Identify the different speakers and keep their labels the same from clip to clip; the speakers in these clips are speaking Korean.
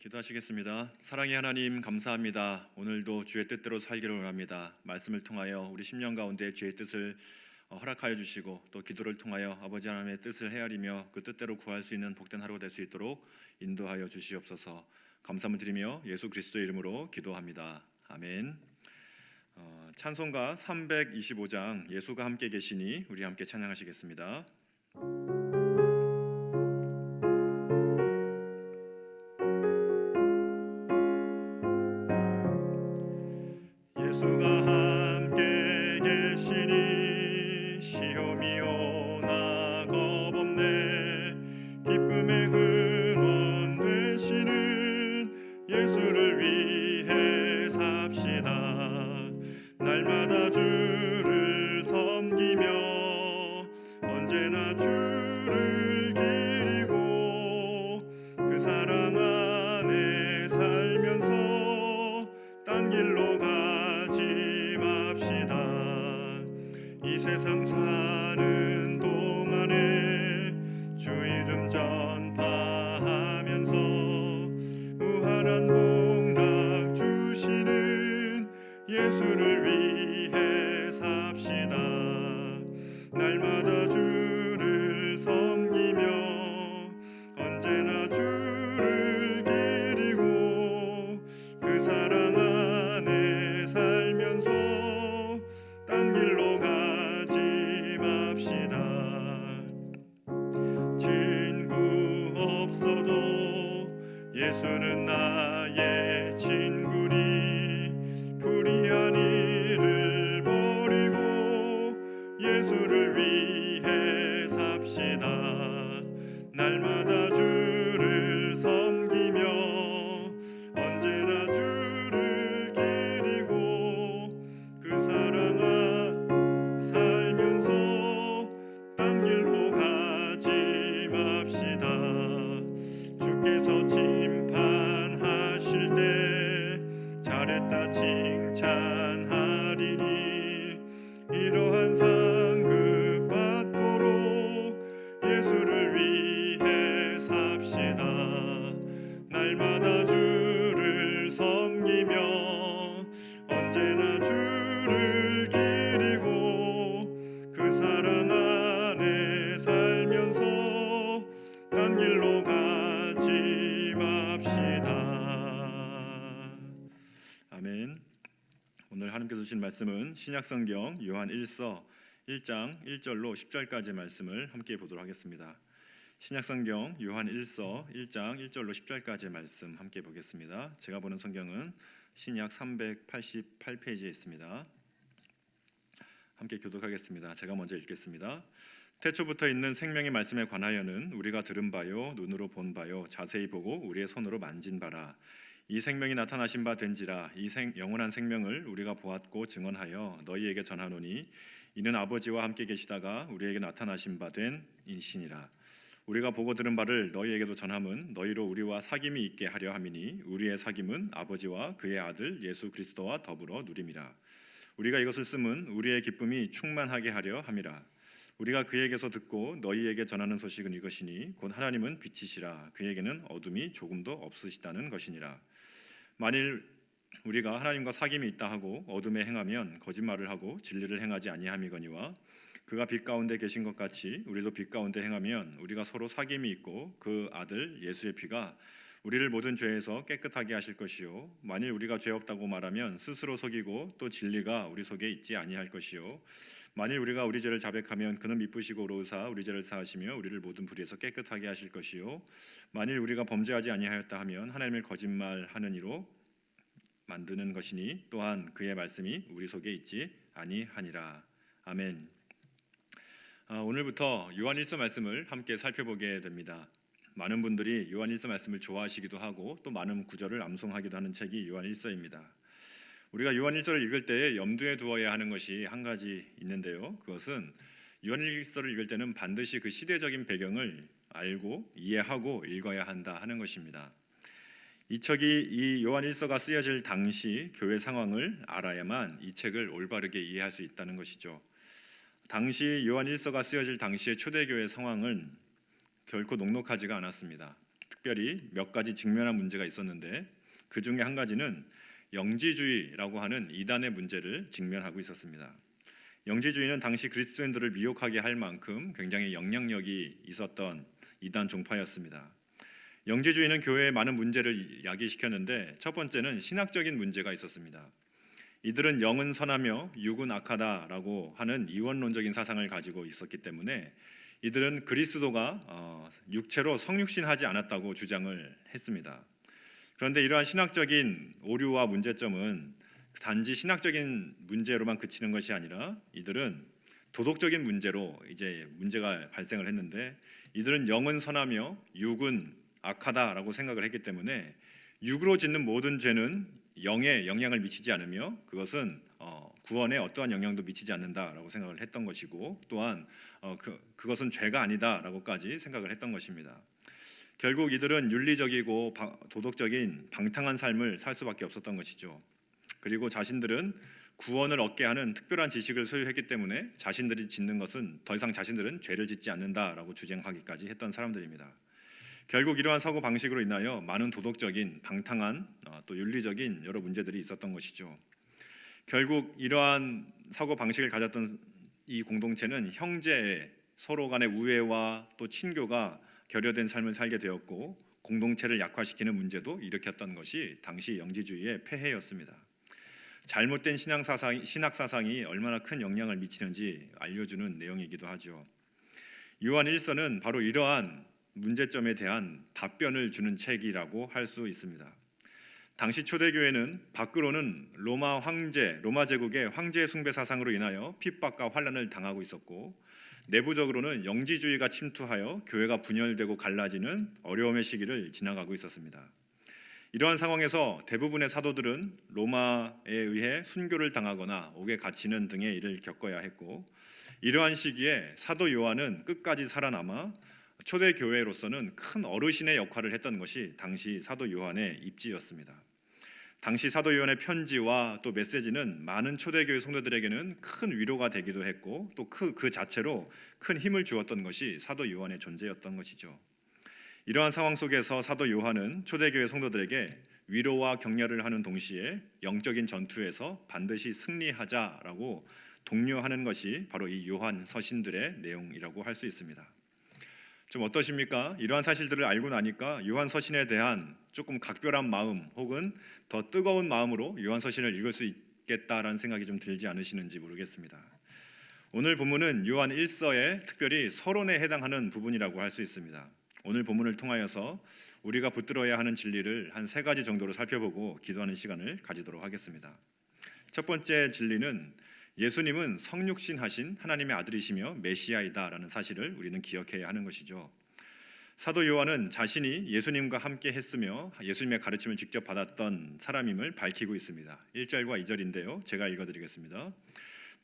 Speaker 1: 기도하시겠습니다. 사랑의 하나님, 감사합니다. 오늘도 주의 뜻대로 살기를 원합니다. 말씀을 통하여 우리 심령 가운데 주의 뜻을 허락하여 주시고, 또 기도를 통하여 아버지 하나님의 뜻을 헤아리며 그 뜻대로 구할 수 있는 복된 하루가 될 수 있도록 인도하여 주시옵소서. 감사함을 드리며 예수 그리스도의 이름으로 기도합니다. 아멘. 찬송가 325장 예수가 함께 계시니 우리 함께 찬양하시겠습니다. 예수가 함께 계시니 시험이 오나 겁없네. 기쁨의 근원 되시는 예수를 위해 삽시다. 날마다 주를 섬기며 언제나 주를 기리고 그 사랑 안에 살면서 딴 길로 가지 맙시다. 이 세상 사는 동안에 주 이름 전파하면서 무한한 복락 주시는 예수를 위해 삽시다. 날마다 주를 섬기며 언제나 주를 기리고 그 사랑 안에 살면서 딴 길로 가지 맙시다. 친구 없어도 예수는 나의 친구니 불의한 일을 버리고 예수를 위해 삽시다. 날마다 주를 섬기며 언제나 주를 기리고 그 사랑 안에 살면서 딴 길로 가지 맙시다. 주께서 심판하실 때 잘했다 칭찬하리니 이러한 상급 받도록 예수를 위해 삽시다. 날마다 주를 섬기며 언제나 주를 기리고 그 사랑 안에 살면서 딴 길로 가지 맙시다. 아멘. 오늘 하나님께서 주신 말씀은 신약성경 요한 1서 1장 1절로 10절까지 말씀을 함께 보도록 하겠습니다. 신약성경 요한 1서 1장 1절로 10절까지 말씀 함께 보겠습니다. 제가 보는 성경은 신약 388페이지에 있습니다. 함께 교독하겠습니다. 제가 먼저 읽겠습니다. 태초부터 있는 생명의 말씀에 관하여는 우리가 들은 바요 눈으로 본 바요 자세히 보고 우리의 손으로 만진 바라. 이 생명이 나타나신 바 된지라. 이 영원한 생명을 우리가 보았고 증언하여 너희에게 전하노니 이는 아버지와 함께 계시다가 우리에게 나타나신 바 된 이시니라. 우리가 보고 들은 바를 너희에게도 전함은 너희로 우리와 사귐이 있게 하려 함이니 우리의 사귐은 아버지와 그의 아들 예수 그리스도와 더불어 누림이라. 우리가 이것을 쓰면 우리의 기쁨이 충만하게 하려 함이라. 우리가 그에게서 듣고 너희에게 전하는 소식은 이것이니 곧 하나님은 빛이시라. 그에게는 어둠이 조금도 없으시다는 것이니라. 만일 우리가 하나님과 사귐이 있다 하고 어둠에 행하면 거짓말을 하고 진리를 행하지 아니함이거니와 그가 빛 가운데 계신 것 같이 우리도 빛 가운데 행하면 우리가 서로 사귐이 있고 그 아들 예수의 피가 우리를 모든 죄에서 깨끗하게 하실 것이요 만일 우리가 죄 없다고 말하면 스스로 속이고 또 진리가 우리 속에 있지 아니할 것이요 만일 우리가 우리 죄를 자백하면 그는 미쁘시고 의로우사 우리 죄를 사하시며 우리를 모든 불의에서 깨끗하게 하실 것이요 만일 우리가 범죄하지 아니하였다 하면 하나님을 거짓말하는 이로 만드는 것이니 또한 그의 말씀이 우리 속에 있지 아니하니라. 아멘. 오늘부터 요한 1서 말씀을 함께 살펴보게 됩니다. 많은 분들이 요한 1서 말씀을 좋아하시기도 하고 또 많은 구절을 암송하기도 하는 책이 요한 1서입니다. 우리가 요한 1서를 읽을 때 염두에 두어야 하는 것이 한 가지 있는데요. 그것은 요한 1서를 읽을 때는 반드시 그 시대적인 배경을 알고 이해하고 읽어야 한다 하는 것입니다. 이 책이 이 요한 1서가 쓰여질 당시 교회 상황을 알아야만 이 책을 올바르게 이해할 수 있다는 것이죠. 당시 요한 1서가 쓰여질 당시의 초대교회 상황은 결코 녹록하지가 않았습니다. 특별히 몇 가지 직면한 문제가 있었는데 그 중에 한 가지는 영지주의라고 하는 이단의 문제를 직면하고 있었습니다. 영지주의는 당시 그리스도인들을 미혹하게 할 만큼 굉장히 영향력이 있었던 이단 종파였습니다. 영지주의는 교회에 많은 문제를 야기시켰는데 첫 번째는 신학적인 문제가 있었습니다. 이들은 영은 선하며 육은 악하다라고 하는 이원론적인 사상을 가지고 있었기 때문에 이들은 그리스도가 육체로 성육신하지 않았다고 주장을 했습니다. 그런데 이러한 신학적인 오류와 문제점은 단지 신학적인 문제로만 그치는 것이 아니라 이들은 도덕적인 문제로 이제 문제가 발생을 했는데 이들은 영은 선하며 육은 악하다라고 생각을 했기 때문에 육으로 짓는 모든 죄는 영에 영향을 미치지 않으며 그것은 구원에 어떠한 영향도 미치지 않는다라고 생각을 했던 것이고 또한 그것은 죄가 아니다라고까지 생각을 했던 것입니다. 결국 이들은 윤리적이고 도덕적인 방탕한 삶을 살 수밖에 없었던 것이죠. 그리고 자신들은 구원을 얻게 하는 특별한 지식을 소유했기 때문에 자신들이 짓는 것은 더 이상 자신들은 죄를 짓지 않는다라고 주장하기까지 했던 사람들입니다. 결국 이러한 사고 방식으로 인하여 많은 도덕적인 방탕한 또 윤리적인 여러 문제들이 있었던 것이죠. 결국 이러한 사고 방식을 가졌던 이 공동체는 형제의 서로 간의 우애와 또 친교가 결여된 삶을 살게 되었고 공동체를 약화시키는 문제도 일으켰던 것이 당시 영지주의의 폐해였습니다. 잘못된 신학 사상이 얼마나 큰 영향을 미치는지 알려주는 내용이기도 하죠. 요한 1서는 바로 이러한 문제점에 대한 답변을 주는 책이라고 할 수 있습니다. 당시 초대교회는 밖으로는 로마 제국의 황제 숭배 사상으로 인하여 핍박과 환난을 당하고 있었고 내부적으로는 영지주의가 침투하여 교회가 분열되고 갈라지는 어려움의 시기를 지나가고 있었습니다. 이러한 상황에서 대부분의 사도들은 로마에 의해 순교를 당하거나 옥에 갇히는 등의 일을 겪어야 했고 이러한 시기에 사도 요한은 끝까지 살아남아 초대교회로서는 큰 어르신의 역할을 했던 것이 당시 사도 요한의 입지였습니다. 당시 사도 요한의 편지와 또 메시지는 많은 초대교회 성도들에게는 큰 위로가 되기도 했고 또 그 자체로 큰 힘을 주었던 것이 사도 요한의 존재였던 것이죠. 이러한 상황 속에서 사도 요한은 초대교회 성도들에게 위로와 격려를 하는 동시에 영적인 전투에서 반드시 승리하자라고 독려하는 것이 바로 이 요한 서신들의 내용이라고 할 수 있습니다. 좀 어떠십니까? 이러한 사실들을 알고 나니까 요한 서신에 대한 조금 각별한 마음 혹은 더 뜨거운 마음으로 요한 서신을 읽을 수 있겠다라는 생각이 좀 들지 않으시는지 모르겠습니다. 오늘 본문은 요한 1서의 특별히 서론에 해당하는 부분이라고 할 수 있습니다. 오늘 본문을 통하여서 우리가 붙들어야 하는 진리를 한 3가지 정도로 살펴보고 기도하는 시간을 가지도록 하겠습니다. 첫 번째 진리는 예수님은 성육신하신 하나님의 아들이시며 메시아이다라는 사실을 우리는 기억해야 하는 것이죠. 사도 요한은 자신이 예수님과 함께 했으며 예수님의 가르침을 직접 받았던 사람임을 밝히고 있습니다. 1절과 2절인데요. 제가 읽어드리겠습니다.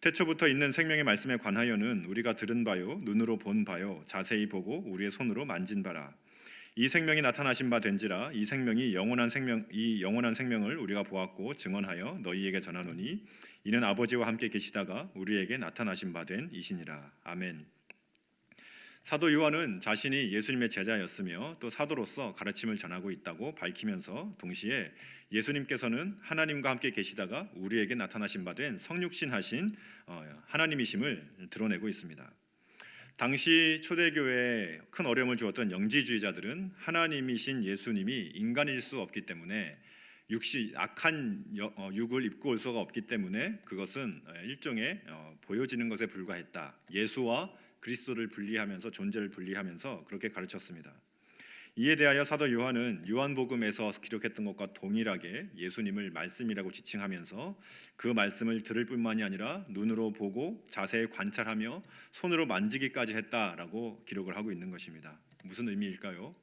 Speaker 1: 태초부터 있는 생명의 말씀에 관하여는 우리가 들은 바요 눈으로 본 바요 자세히 보고 우리의 손으로 만진 바라. 이 생명이 나타나신 바 된지라. 이 영원한 생명을 우리가 보았고 증언하여 너희에게 전하노니 이는 아버지와 함께 계시다가 우리에게 나타나신 바 된 이시니라. 아멘. 사도 요한은 자신이 예수님의 제자였으며 또 사도로서 가르침을 전하고 있다고 밝히면서 동시에 예수님께서는 하나님과 함께 계시다가 우리에게 나타나신 바 된 성육신하신 하나님이심을 드러내고 있습니다. 당시 초대교회에 큰 어려움을 주었던 영지주의자들은 하나님이신 예수님이 인간일 수 없기 때문에 악한 육을 입고 올 수가 없기 때문에 그것은 일종의 보여지는 것에 불과했다. 예수와 그리스도를 분리하면서 존재를 분리하면서 그렇게 가르쳤습니다. 이에 대하여 사도 요한은 요한복음에서 기록했던 것과 동일하게 예수님을 말씀이라고 지칭하면서 그 말씀을 들을 뿐만이 아니라 눈으로 보고 자세히 관찰하며 손으로 만지기까지 했다라고 기록을 하고 있는 것입니다. 무슨 의미일까요?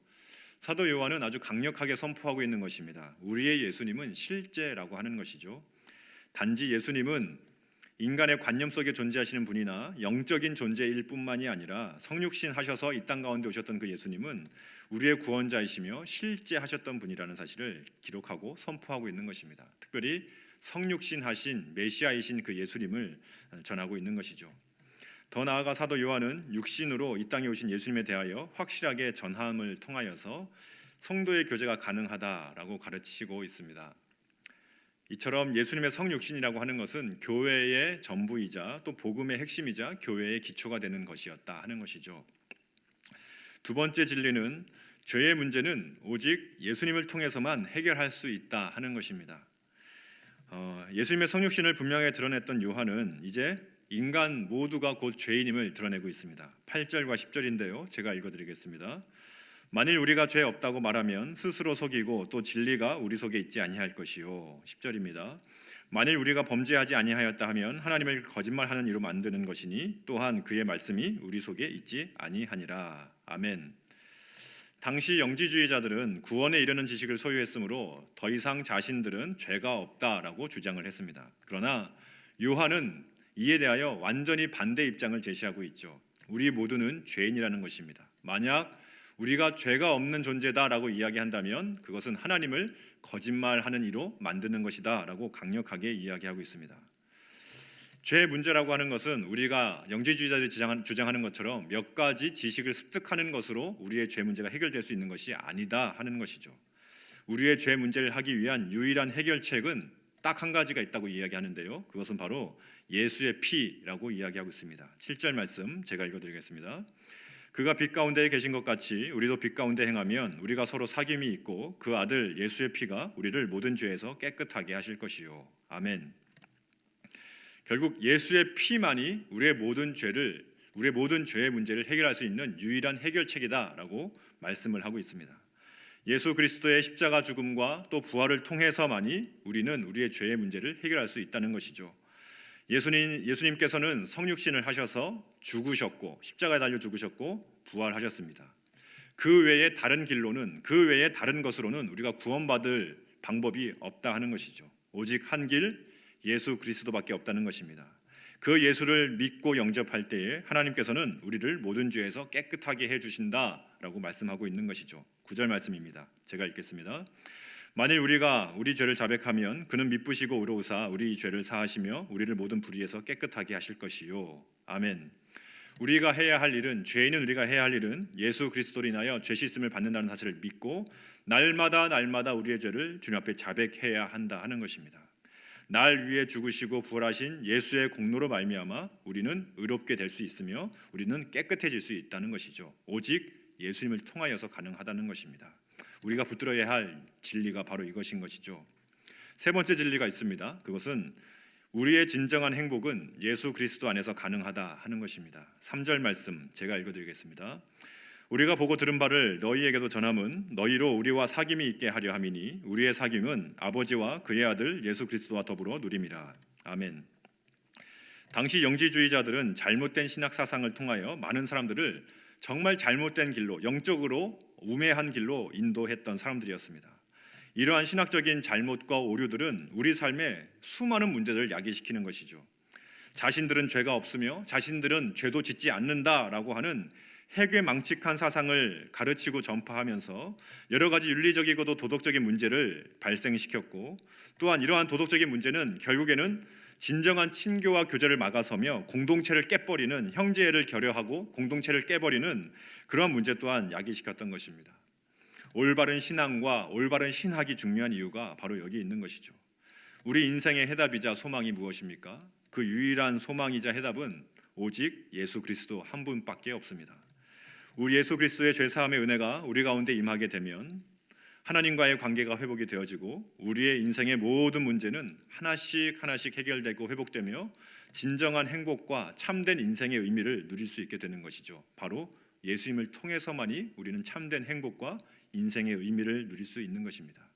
Speaker 1: 사도 요한은 아주 강력하게 선포하고 있는 것입니다. 우리의 예수님은 실제라고 하는 것이죠. 단지 예수님은 인간의 관념 속에 존재하시는 분이나 영적인 존재일 뿐만이 아니라 성육신 하셔서 이 땅 가운데 오셨던 그 예수님은 우리의 구원자이시며 실제 하셨던 분이라는 사실을 기록하고 선포하고 있는 것입니다. 특별히 성육신 하신 메시아이신 그 예수님을 전하고 있는 것이죠. 더 나아가 사도 요한은 육신으로 이 땅에 오신 예수님에 대하여 확실하게 전함을 통하여서 성도의 교제가 가능하다라고 가르치고 있습니다. 이처럼 예수님의 성육신이라고 하는 것은 교회의 전부이자 또 복음의 핵심이자 교회의 기초가 되는 것이었다 하는 것이죠. 두 번째 진리는 죄의 문제는 오직 예수님을 통해서만 해결할 수 있다 하는 것입니다. 예수님의 성육신을 분명히 드러냈던 요한은 이제 인간 모두가 곧 죄인임을 드러내고 있습니다. 8절과 10절인데요. 제가 읽어드리겠습니다. 만일 우리가 죄 없다고 말하면 스스로 속이고 또 진리가 우리 속에 있지 아니할 것이요. 10절입니다. 만일 우리가 범죄하지 아니하였다 하면 하나님을 거짓말하는 이로 만드는 것이니 또한 그의 말씀이 우리 속에 있지 아니하니라. 아멘. 당시 영지주의자들은 구원에 이르는 지식을 소유했으므로 더 이상 자신들은 죄가 없다라고 주장을 했습니다. 그러나 요한은 이에 대하여 완전히 반대 입장을 제시하고 있죠. 우리 모두는 죄인이라는 것입니다. 만약 우리가 죄가 없는 존재다라고 이야기한다면 그것은 하나님을 거짓말하는 이로 만드는 것이다라고 강력하게 이야기하고 있습니다. 죄의 문제라고 하는 것은 우리가 영지주의자들이 주장하는 것처럼 몇 가지 지식을 습득하는 것으로 우리의 죄 문제가 해결될 수 있는 것이 아니다 하는 것이죠. 우리의 죄 문제를 하기 위한 유일한 해결책은 딱 한 가지가 있다고 이야기하는데요. 그것은 바로 예수의 피라고 이야기하고 있습니다. 7절 말씀 제가 읽어드리겠습니다. 그가 빛 가운데에 계신 것 같이 우리도 빛 가운데 행하면 우리가 서로 사귐이 있고 그 아들 예수의 피가 우리를 모든 죄에서 깨끗하게 하실 것이요. 아멘. 결국 예수의 피만이 우리의 모든 죄의 문제를 해결할 수 있는 유일한 해결책이다라고 말씀을 하고 있습니다. 예수 그리스도의 십자가 죽음과 또 부활을 통해서만이 우리는 우리의 죄의 문제를 해결할 수 있다는 것이죠. 예수님께서는 성육신을 하셔서 죽으셨고 십자가에 달려 죽으셨고 부활하셨습니다. 그 외에 다른 길로는 그 외에 다른 것으로는 우리가 구원받을 방법이 없다 하는 것이죠. 오직 한 길 예수 그리스도밖에 없다는 것입니다. 그 예수를 믿고 영접할 때에 하나님께서는 우리를 모든 죄에서 깨끗하게 해주신다라고 말씀하고 있는 것이죠. 9절 말씀입니다. 제가 읽겠습니다. 만일 우리가 우리 죄를 자백하면 그는 미쁘시고 의로우사 우리 죄를 사하시며 우리를 모든 불의에서 깨끗하게 하실 것이요. 아멘. 우리가 해야 할 일은 죄인은 우리가 해야 할 일은 예수 그리스도로 인하여 죄 씻음을 받는다는 사실을 믿고 날마다 우리의 죄를 주님 앞에 자백해야 한다 하는 것입니다. 날 위해 죽으시고 부활하신 예수의 공로로 말미암아 우리는 의롭게 될 수 있으며 우리는 깨끗해질 수 있다는 것이죠. 오직 예수님을 통하여서 가능하다는 것입니다. 우리가 붙들어야 할 진리가 바로 이것인 것이죠. 세 번째 진리가 있습니다. 그것은 우리의 진정한 행복은 예수 그리스도 안에서 가능하다 하는 것입니다. 3절 말씀 제가 읽어드리겠습니다. 우리가 보고 들은 바를 너희에게도 전함은 너희로 우리와 사귐이 있게 하려 함이니 우리의 사귐은 아버지와 그의 아들 예수 그리스도와 더불어 누림이라. 아멘. 당시 영지주의자들은 잘못된 신학 사상을 통하여 많은 사람들을 정말 잘못된 길로, 영적으로 우매한 길로 인도했던 사람들이었습니다. 이러한 신학적인 잘못과 오류들은 우리 삶에 수많은 문제들을 야기시키는 것이죠. 자신들은 죄가 없으며 자신들은 죄도 짓지 않는다라고 하는 해괴망측한 사상을 가르치고 전파하면서 여러 가지 윤리적이고도 도덕적인 문제를 발생시켰고, 또한 이러한 도덕적인 문제는 결국에는 진정한 친교와 교제를 막아서며 공동체를 깨버리는, 형제를 결여하고 공동체를 깨버리는 그러한 문제 또한 야기시켰던 것입니다. 올바른 신앙과 올바른 신학이 중요한 이유가 바로 여기 있는 것이죠. 우리 인생의 해답이자 소망이 무엇입니까? 그 유일한 소망이자 해답은 오직 예수 그리스도 한 분밖에 없습니다. 우리 예수 그리스도의 죄사함의 은혜가 우리 가운데 임하게 되면 하나님과의 관계가 회복이 되어지고 우리의 인생의 모든 문제는 하나씩 해결되고 회복되며 진정한 행복과 참된 인생의 의미를 누릴 수 있게 되는 것이죠. 바로 예수님을 통해서만이 우리는 참된 행복과 인생의 의미를 누릴 수 있는 것입니다.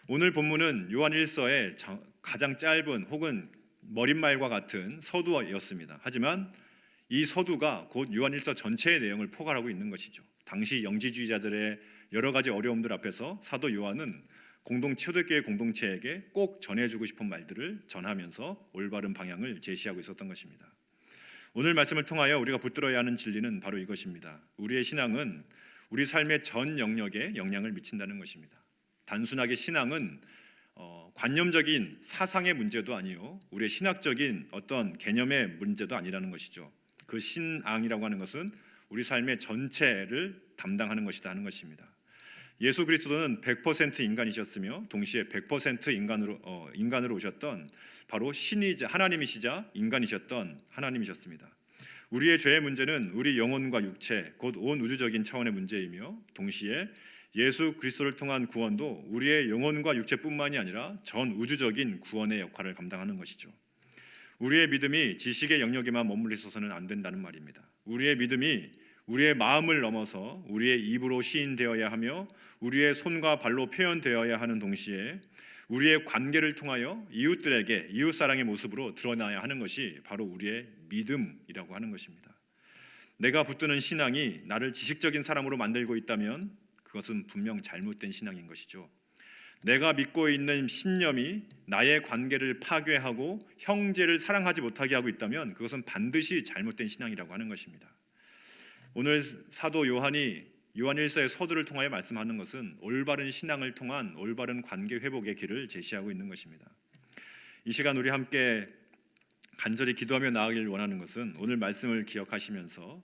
Speaker 1: 오늘 본문은 요한 1서의 가장 짧은 혹은 머릿말과 같은 서두였습니다. 하지만 이 서두가 곧 요한 1서 전체의 내용을 포괄하고 있는 것이죠. 당시 영지주의자들의 여러 가지 어려움들 앞에서 사도 요한은 초대교회 공동체에게 꼭 전해주고 싶은 말들을 전하면서 올바른 방향을 제시하고 있었던 것입니다. 오늘 말씀을 통하여 우리가 붙들어야 하는 진리는 바로 이것입니다. 우리의 신앙은 우리 삶의 전 영역에 영향을 미친다는 것입니다. 단순하게 신앙은 관념적인 사상의 문제도 아니요, 우리의 신학적인 어떤 개념의 문제도 아니라는 것이죠. 그 신앙이라고 하는 것은 우리 삶의 전체를 담당하는 것이다 하는 것입니다. 예수 그리스도는 100% 인간이셨으며 동시에 100% 인간으로 오셨던 바로 신이자 하나님이시자 인간이셨던 하나님이셨습니다. 우리의 죄의 문제는 우리 영혼과 육체, 곧 온 우주적인 차원의 문제이며 동시에 예수 그리스도를 통한 구원도 우리의 영혼과 육체뿐만이 아니라 전 우주적인 구원의 역할을 감당하는 것이죠. 우리의 믿음이 지식의 영역에만 머물러 있어서는 안 된다는 말입니다. 우리의 믿음이 우리의 마음을 넘어서 우리의 입으로 시인되어야 하며 우리의 손과 발로 표현되어야 하는 동시에 우리의 관계를 통하여 이웃들에게 이웃사랑의 모습으로 드러나야 하는 것이 바로 우리의 믿음이라고 하는 것입니다. 내가 붙드는 신앙이 나를 지식적인 사람으로 만들고 있다면 그것은 분명 잘못된 신앙인 것이죠. 내가 믿고 있는 신념이 나의 관계를 파괴하고 형제를 사랑하지 못하게 하고 있다면 그것은 반드시 잘못된 신앙이라고 하는 것입니다. 오늘 사도 요한이 요한 1서의 서두를 통하여 말씀하는 것은 올바른 신앙을 통한 올바른 관계 회복의 길을 제시하고 있는 것입니다. 이 시간 우리 함께 간절히 기도하며 나아가길 원하는 것은 오늘 말씀을 기억하시면서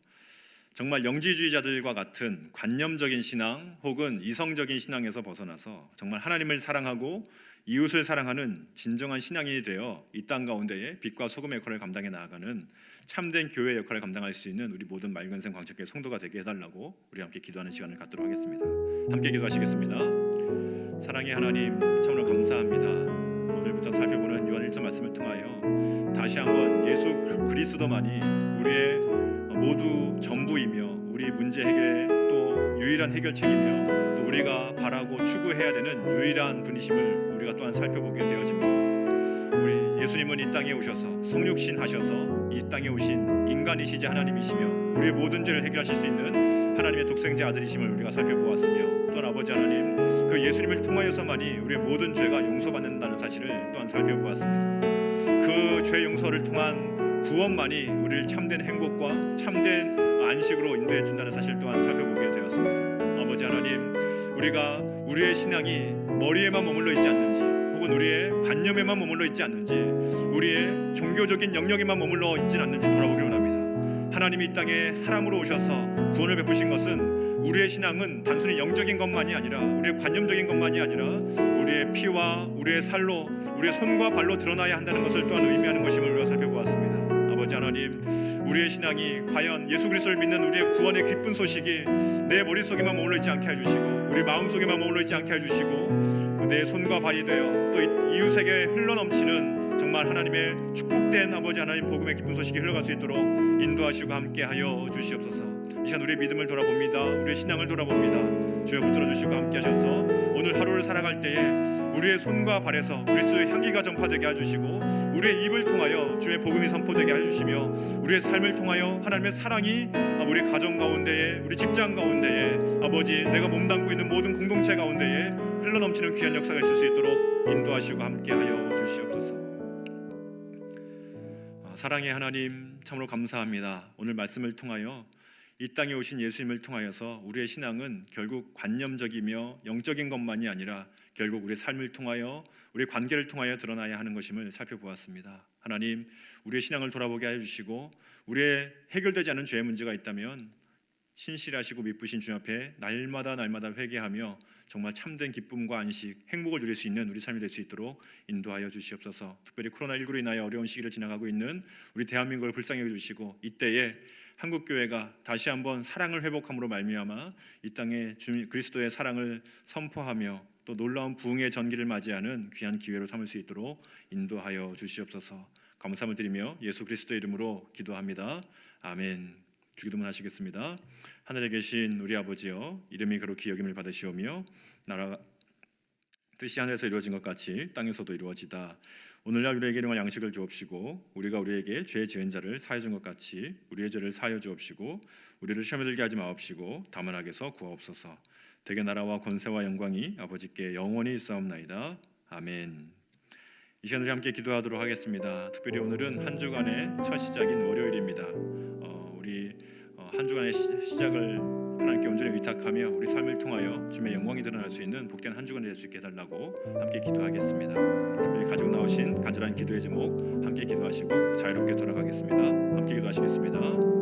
Speaker 1: 정말 영지주의자들과 같은 관념적인 신앙 혹은 이성적인 신앙에서 벗어나서 정말 하나님을 사랑하고 이웃을 사랑하는 진정한 신앙인이 되어 이 땅 가운데에 빛과 소금의 역할을 감당해 나아가는 참된 교회의 역할을 감당할 수 있는 우리 모든 맑은생 광책교회 성도가 되게 해달라고 우리 함께 기도하는 시간을 갖도록 하겠습니다. 함께 기도하시겠습니다. 사랑의 하나님, 참으로 감사합니다. 오늘부터 살펴보는 요한 1서 말씀을 통하여 다시 한번 예수 그리스도만이 우리의 모두 전부이며 우리 문제 해결의 또 유일한 해결책이며 또 우리가 바라고 추구해야 되는 유일한 분이심을 우리가 또한 살펴보게 되어집니다. 우리 예수님은 이 땅에 오셔서 성육신 하셔서 이 땅에 오신 인간이시지 하나님이시며 우리의 모든 죄를 해결하실 수 있는 하나님의 독생자 아들이심을 우리가 살펴보았으며 또한 아버지 하나님 그 예수님을 통하여서만이 우리의 모든 죄가 용서받는다는 사실을 또한 살펴보았습니다. 그 죄 용서를 통한 구원만이 우리를 참된 행복과 참된 안식으로 인도해 준다는 사실 또한 살펴보게 되었습니다. 아버지 하나님, 우리가 우리의 신앙이 머리에만 머물러 있지 않는지 혹은 우리의 관념에만 머물러 있지 않는지 우리의 종교적인 영역에만 머물러 있지 않는지 돌아보길 원합니다. 하나님이 이 땅에 사람으로 오셔서 구원을 베푸신 것은 우리의 신앙은 단순히 영적인 것만이 아니라 우리의 관념적인 것만이 아니라 우리의 피와 우리의 살로 우리의 손과 발로 드러나야 한다는 것을 또한 의미하는 것임을 우리가 살펴보았습니다. 아버지 하나님, 우리의 신앙이 과연 예수 그리스도를 믿는 우리의 구원의 기쁜 소식이 내 머릿속에만 머물러 있지 않게 해주시고 우리 마음속에만 머물러 있지 않게 해주시고 내 손과 발이 되어 또 이웃에게 흘러넘치는 정말 하나님의 축복된 아버지 하나님 복음의 기쁜 소식이 흘러갈 수 있도록 인도하시고 함께하여 주시옵소서. 이 시간 우리의 믿음을 돌아봅니다. 우리의 신앙을 돌아봅니다. 주여 붙들어 주시고 함께 하셔서 오늘 하루를 살아갈 때에 우리의 손과 발에서 그리스도의 향기가 전파되게 해주시고 우리의 입을 통하여 주의 복음이 선포되게 해주시며 우리의 삶을 통하여 하나님의 사랑이 우리 가정 가운데에 우리 직장 가운데에 아버지 내가 몸담고 있는 모든 공동체 가운데에 흘러넘치는 귀한 역사가 있을 수 있도록 인도하시고 함께하여 주시옵소서. 사랑의 하나님, 참으로 감사합니다. 오늘 말씀을 통하여 이 땅에 오신 예수님을 통하여서 우리의 신앙은 결국 관념적이며 영적인 것만이 아니라 결국 우리의 삶을 통하여 우리의 관계를 통하여 드러나야 하는 것임을 살펴보았습니다. 하나님, 우리의 신앙을 돌아보게 해주시고 우리의 해결되지 않은 죄의 문제가 있다면 신실하시고 미쁘신 주님 앞에 날마다 회개하며 정말 참된 기쁨과 안식, 행복을 누릴 수 있는 우리 삶이 될 수 있도록 인도하여 주시옵소서. 특별히 코로나19로 인하여 어려운 시기를 지나가고 있는 우리 대한민국을 불쌍히 여겨주시고 이때에 한국교회가 다시 한번 사랑을 회복함으로 말미암아 이 땅에 그리스도의 사랑을 선포하며 또 놀라운 부흥의 전기를 맞이하는 귀한 기회로 삼을 수 있도록 인도하여 주시옵소서. 감사함을 드리며 예수 그리스도의 이름으로 기도합니다. 아멘. 주기도문 하시겠습니다. 하늘에 계신 우리 아버지여, 이름이 거룩히 여김을 받으시오며 나라가 뜻이 하늘에서 이루어진 것 같이 땅에서도 이루어지다. 오늘날 우리에게 일용할 양식을 주옵시고 우리가 우리에게 죄 지은 자를 사하여 준 것 같이 우리의 죄를 사하여 주옵시고 우리를 시험에 들게 하지 마옵시고 다만 악에서 구하옵소서. 대개 나라와 권세와 영광이 아버지께 영원히 있사옵나이다. 아멘. 이 시간 우리 함께 기도하도록 하겠습니다. 특별히 오늘은 한 주간의 첫 시작인 월요일입니다. 우리 한 주간의 시작을 하나님께 온전히 의탁하며 우리 삶을 통하여 주님의 영광이 드러날 수 있는 복된 한 주간이 될 수 있게 해달라고 함께 기도하겠습니다. 특별히 가지고 나오신 간절한 기도의 제목 함께 기도하시고 자유롭게 돌아가겠습니다. 함께 기도하시겠습니다.